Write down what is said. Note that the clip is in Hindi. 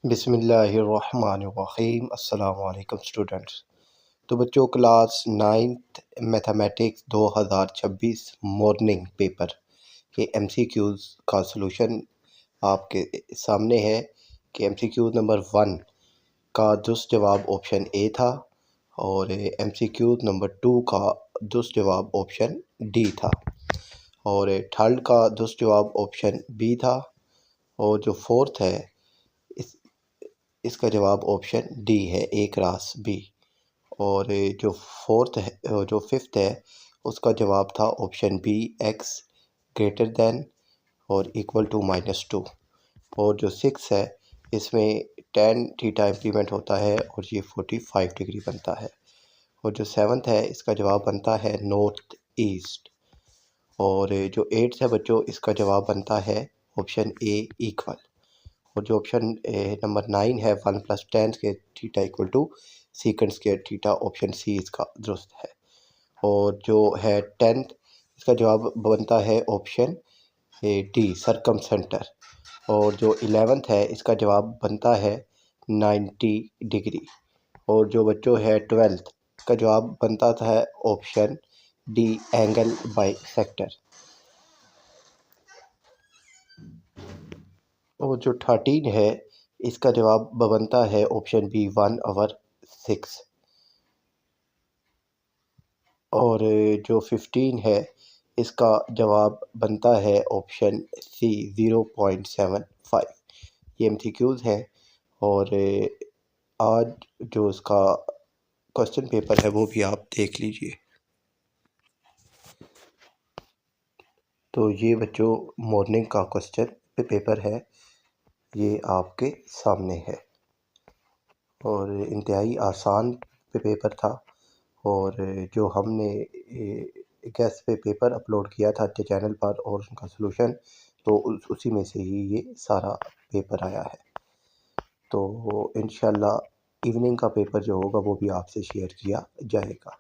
बिस्मिल्लाहिर्रहमानिर्रहीम। अस्सलाम वालेकुम स्टूडेंट्स। तो बच्चों, class 9th mathematics 2026 morning paper के एमसीक्यूज़ का सलूशन आपके सामने है कि एमसीक्यू नंबर 1 का दुरुस्त जवाब ऑप्शन ए था और एमसीक्यू नंबर 2 का दुरुस्त जवाब ऑप्शन डी था और थर्ड का दुरुस्त जवाब ऑप्शन बी था और जो फोर्थ है इसका जवाब ऑप्शन डी है, ए क्रॉस बी। और जो फोर्थ है, जो फिफ्थ है, उसका जवाब था option b, x greater than और इक्वल टू -2। और जो सिक्स है, इसमें tan थीटा इंप्लीमेंट होता है और ये 45 डिग्री बनता है। और जो सेवन्थ है, इसका जवाब बनता है नॉर्थ ईस्ट। और जो एट्थ है बच्चों, इसका जवाब बनता है ऑप्शन ए, इक्वल। और जो ऑप्शन नंबर 9 है, 1 + tan square theta equal to secant square theta, option c इसका दुरुस्त है। और जो है 10th, इसका जवाब बनता है ऑप्शन डी, सरकमसेंटर। और जो 11th है, इसका जवाब बनता है 90 डिग्री। और जो बच्चों है 12th, इसका जवाब बनता था ऑप्शन डी, एंगल बाइसेक्टर। और जो 13 है, इसका जवाब बनता है ऑप्शन बी, 1/6। और जो 15 है, इसका जवाब बनता है ऑप्शन सी, 0.75। ये एमसीक्यूज़ हैं। और आज जो इसका क्वेश्चन पेपर है वो भी आप देख लीजिए। तो ये बच्चों मॉर्निंग का क्वेश्चन पेपर है, ये आपके सामने है और इंतहाई आसान पेपर था। और जो हमने गैस पे पेपर अपलोड किया था चैनल पर और उनका सलूशन, तो उसी में से ही ये सारा पेपर आया है। तो इंशाल्लाह इवनिंग का पेपर जो होगा वो भी आपसे शेयर किया जाएगा।